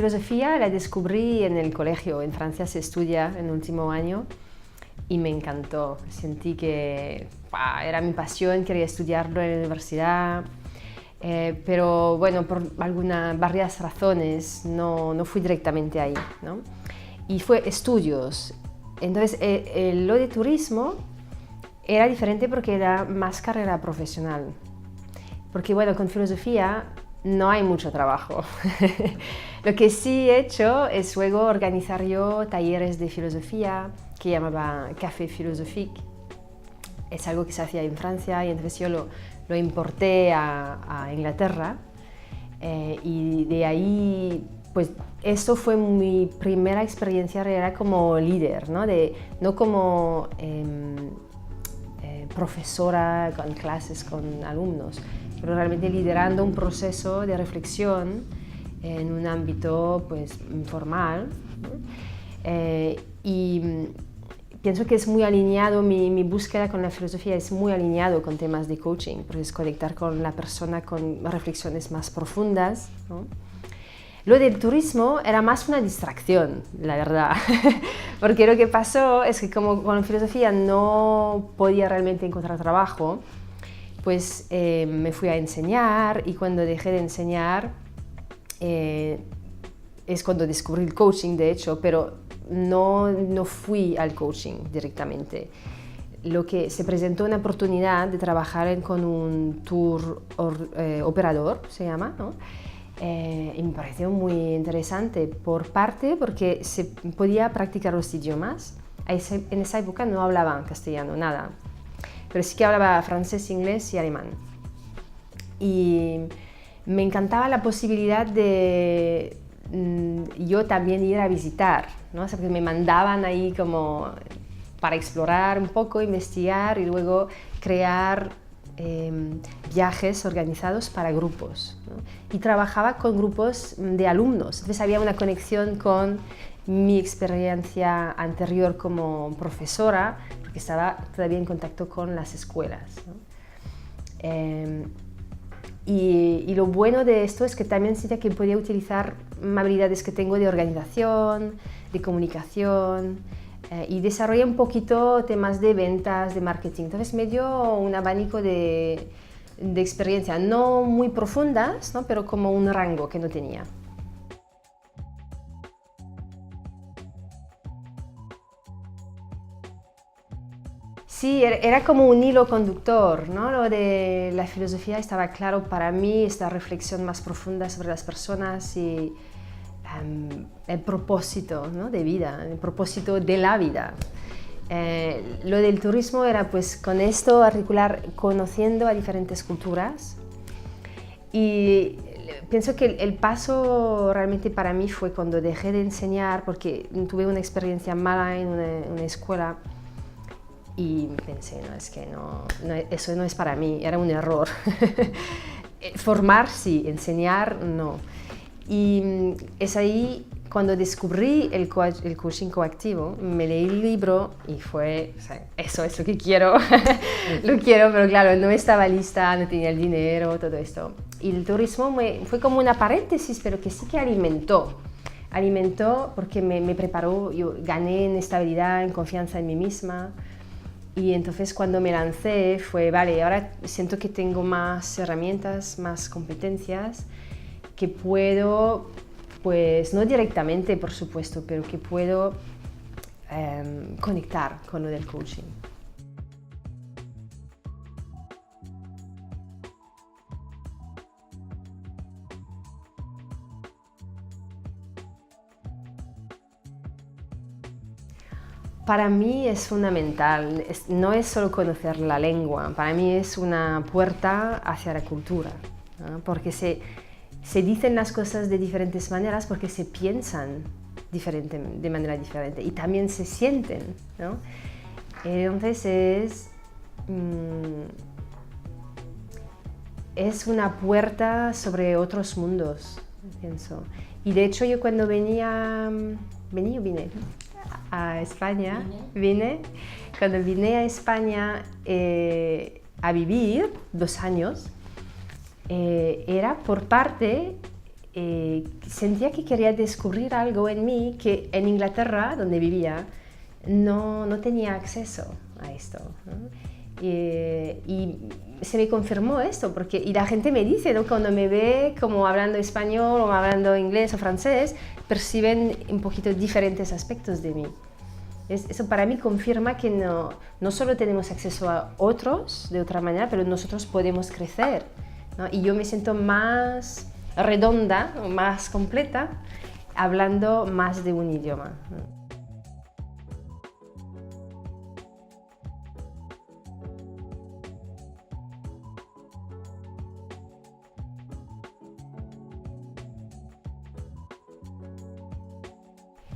filosofía la descubrí en el colegio. En Francia se estudia en el último año y me encantó. Sentí que era mi pasión, quería estudiarlo en la universidad. Pero bueno, por varias razones no fui directamente ahí, ¿no? Y fue estudios. Entonces, lo de turismo era diferente porque era más carrera profesional. Porque bueno, con filosofía no hay mucho trabajo. Lo que sí he hecho es luego organizar yo talleres de filosofía que llamaba Café Philosophique. Es algo que se hacía en Francia y entonces yo lo importé a Inglaterra y de ahí, pues eso fue mi primera experiencia real como líder, ¿no? No como profesora con clases con alumnos, pero realmente liderando un proceso de reflexión en un ámbito pues informal, ¿no? Y pienso que es muy alineado, mi búsqueda con la filosofía es muy alineado con temas de coaching, porque es conectar con la persona con reflexiones más profundas, ¿no? Lo del turismo era más una distracción, la verdad, porque lo que pasó es que como con filosofía no podía realmente encontrar trabajo, pues me fui a enseñar y cuando dejé de enseñar es cuando descubrí el coaching, de hecho, pero no fui al coaching directamente. Lo que se presentó una oportunidad de trabajar con un tour operador, se llama, ¿no? Y me pareció muy interesante, por parte porque se podía practicar los idiomas. En esa época no hablaba castellano, nada, pero sí que hablaba francés, inglés y alemán. Y me encantaba la posibilidad de yo también ir a visitar, ¿no? O sea, porque me mandaban ahí como para explorar un poco, investigar y luego crear viajes organizados para grupos, ¿no? Y trabajaba con grupos de alumnos, entonces había una conexión con mi experiencia anterior como profesora, porque estaba todavía en contacto con las escuelas, ¿no? Y lo bueno de esto es que también sentía que podía utilizar habilidades que tengo de organización, de comunicación, y desarrollé un poquito temas de ventas, de marketing. Entonces me dio un abanico de experiencia, no muy profundas, ¿no? Pero como un rango que no tenía. Sí, era como un hilo conductor, ¿no? Lo de la filosofía estaba claro para mí, esta reflexión más profunda sobre las personas y el propósito, ¿no? De vida, el propósito de la vida. Lo del turismo era pues con esto articular, conociendo a diferentes culturas, y pienso que el paso realmente para mí fue cuando dejé de enseñar, porque tuve una experiencia mala en una escuela y pensé, no, es que eso no es para mí, era un error. Formar sí, enseñar no. Y es ahí cuando descubrí el coaching coactivo, me leí el libro y fue, o sea, eso es lo que quiero, lo quiero, pero claro, no estaba lista, no tenía el dinero, todo esto. Y el turismo fue como una paréntesis, pero que sí que alimentó porque me preparó, yo gané en estabilidad, en confianza en mí misma. Y entonces cuando me lancé fue, vale, ahora siento que tengo más herramientas, más competencias, que puedo, pues no directamente por supuesto, pero que puedo conectar con lo del coaching. Para mí es fundamental, no es solo conocer la lengua, para mí es una puerta hacia la cultura, ¿no? Porque se dicen las cosas de diferentes maneras porque se piensan de manera diferente y también se sienten, ¿no? Entonces es una puerta sobre otros mundos, pienso. Y de hecho yo cuando vine a España, cuando vine a España a vivir 2 años, era por parte sentía que quería descubrir algo en mí que en Inglaterra, donde vivía, no tenía acceso a esto, ¿no? Y se me confirmó esto, y la gente me dice, ¿no? Cuando me ve como hablando español o hablando inglés o francés, perciben un poquito diferentes aspectos de mí. Eso para mí confirma que no solo tenemos acceso a otros de otra manera, pero nosotros podemos crecer, ¿no? Y yo me siento más redonda, más completa, hablando más de un idioma, ¿no?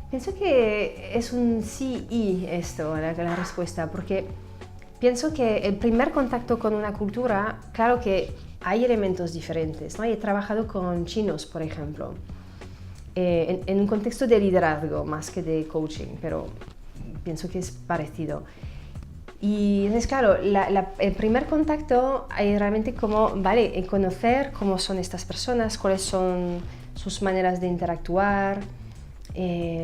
Pienso que es un sí y esto, la respuesta, porque pienso que el primer contacto con una cultura, claro que hay elementos diferentes, ¿no? He trabajado con chinos, por ejemplo, en un contexto de liderazgo más que de coaching, pero pienso que es parecido. Y entonces, claro, el primer contacto es realmente como, vale, conocer cómo son estas personas, cuáles son sus maneras de interactuar,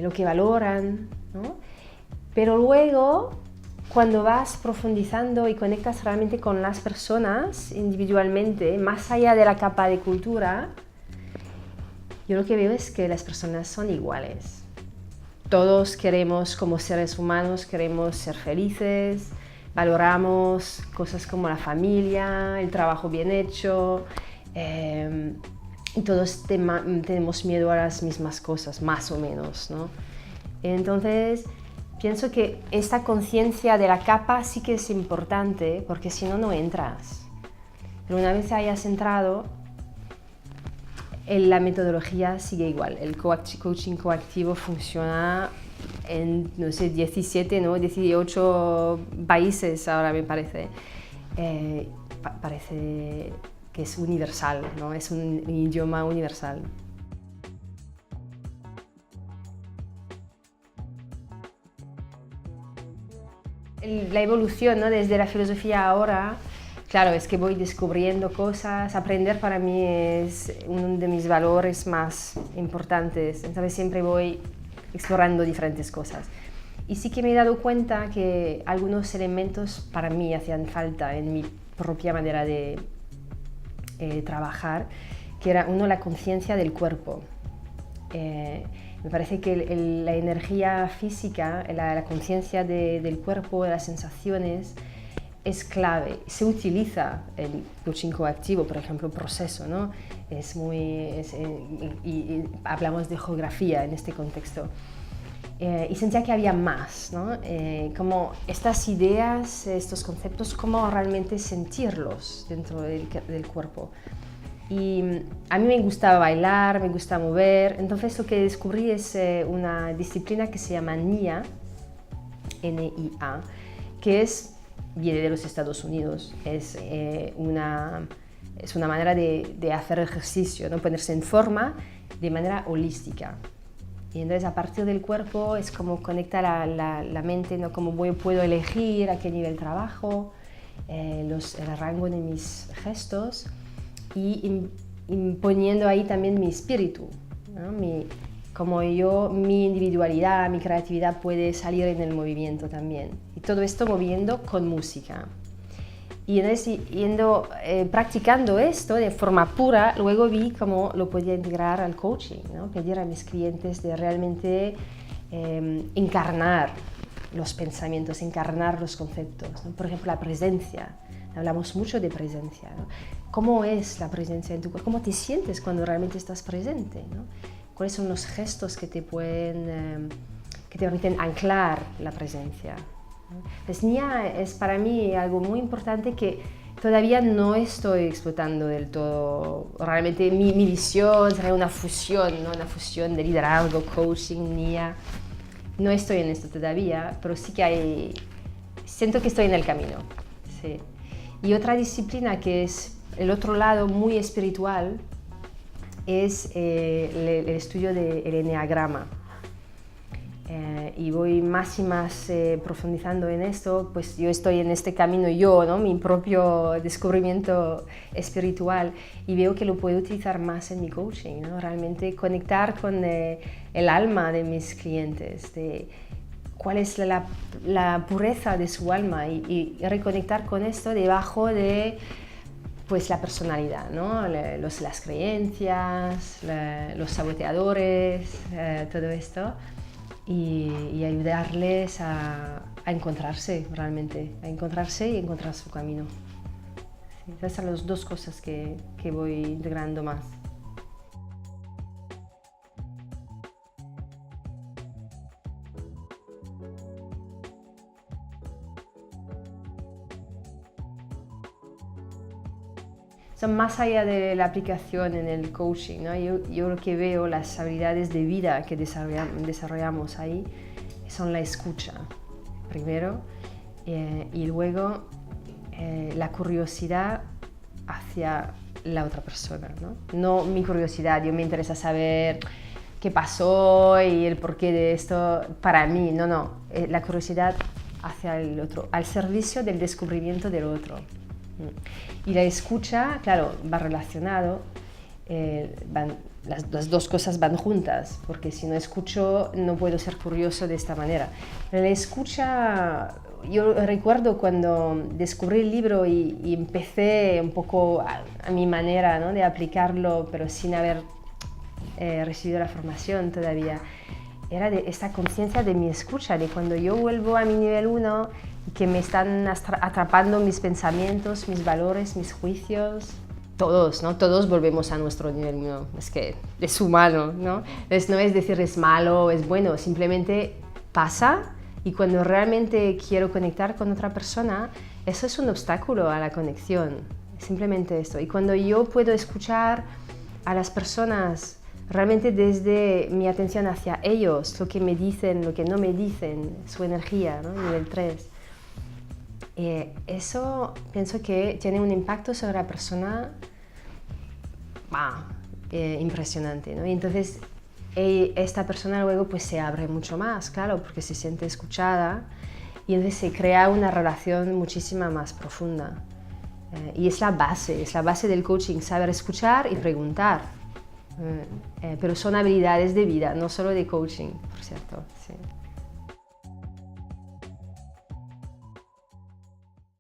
lo que valoran, ¿no? Pero luego, cuando vas profundizando y conectas realmente con las personas individualmente, más allá de la capa de cultura, yo lo que veo es que las personas son iguales. Todos queremos, como seres humanos, queremos ser felices, valoramos cosas como la familia, el trabajo bien hecho, y todos tenemos miedo a las mismas cosas, más o menos, ¿no? Entonces, pienso que esta conciencia de la capa sí que es importante, porque si no, no entras. Pero una vez hayas entrado, la metodología sigue igual. El coaching coactivo funciona en, no sé, 17, ¿no? 18 países ahora me parece. Parece que es universal, ¿no? Es un idioma universal. La evolución, ¿no? Desde la filosofía ahora, claro, es que voy descubriendo cosas. Aprender para mí es uno de mis valores más importantes. Entonces siempre voy explorando diferentes cosas. Y sí que me he dado cuenta que algunos elementos para mí hacían falta en mi propia manera de trabajar, que era uno, la conciencia del cuerpo. Me parece que la energía física, la conciencia del cuerpo, de las sensaciones, es clave. Se utiliza el coaching coactivo, por ejemplo, proceso, ¿no? Y hablamos de geografía en este contexto. Y sentía que había más, ¿no? Como estas ideas, estos conceptos, cómo realmente sentirlos dentro del cuerpo. Y a mí me gustaba bailar, me gusta mover, entonces lo que descubrí es una disciplina que se llama NIA, N-I-A, que viene de los Estados Unidos, es una manera de hacer ejercicio, ¿no? Ponerse en forma de manera holística. Y entonces a partir del cuerpo es como conecta la mente, ¿no? Como puedo elegir a qué nivel trabajo, el rango de mis gestos y imponiendo ahí también mi espíritu, ¿no? Mi individualidad, mi creatividad puede salir en el movimiento también. Y todo esto moviendo con música. Y entonces practicando esto de forma pura, luego vi cómo lo podía integrar al coaching, ¿no? Pedir a mis clientes de realmente encarnar los pensamientos, encarnar los conceptos, ¿no? Por ejemplo, la presencia. Hablamos mucho de presencia, ¿no? ¿Cómo es la presencia en tu cuerpo? ¿Cómo te sientes cuando realmente estás presente, ¿no? ¿Cuáles son los gestos que te permiten anclar la presencia? Pues NIA es para mí algo muy importante que todavía no estoy explotando del todo. Realmente mi visión sería una fusión, ¿no? Una fusión de liderazgo, coaching, NIA. No estoy en esto todavía, pero sí que siento que estoy en el camino. Sí. Y otra disciplina que es el otro lado muy espiritual es el estudio del enneagrama. y voy más y más profundizando en esto, pues yo estoy en este camino yo, ¿no? Mi propio descubrimiento espiritual, y veo que lo puedo utilizar más en mi coaching, ¿no? Realmente conectar con el alma de mis clientes, de cuál es la pureza de su alma, y reconectar con esto debajo de pues la personalidad, ¿no? Las creencias, los saboteadores, todo esto, y ayudarles a encontrarse realmente, a encontrarse y encontrar su camino. Sí, esas son las dos cosas que voy integrando más. Son más allá de la aplicación en el coaching, ¿no? Yo lo que veo, las habilidades de vida que desarrollamos ahí, son la escucha, primero, y luego la curiosidad hacia la otra persona, ¿no? No mi curiosidad, yo me interesa saber qué pasó y el porqué de esto para mí, no, la curiosidad hacia el otro, al servicio del descubrimiento del otro. Y la escucha, claro, va relacionado, las dos cosas van juntas, porque si no escucho no puedo ser curioso de esta manera. Pero la escucha, yo recuerdo cuando descubrí el libro y empecé un poco a mi manera, ¿no?, de aplicarlo, pero sin haber recibido la formación todavía, era de esta conciencia de mi escucha, de cuando yo vuelvo a mi nivel 1 y que me están atrapando mis pensamientos, mis valores, mis juicios. Todos, ¿no? Todos volvemos a nuestro nivel 1, es que es humano, ¿no? Entonces no es decir es malo o es bueno, simplemente pasa, y cuando realmente quiero conectar con otra persona, eso es un obstáculo a la conexión, simplemente esto. Y cuando yo puedo escuchar a las personas realmente desde mi atención hacia ellos, lo que me dicen, lo que no me dicen, su energía, ¿no?, nivel 3, eso pienso que tiene un impacto sobre la persona impresionante, ¿no? Y entonces esta persona luego pues se abre mucho más, claro, porque se siente escuchada, y entonces se crea una relación muchísimo más profunda. Y es la base del coaching, saber escuchar y preguntar. Pero son habilidades de vida, no solo de coaching, por cierto. Sí.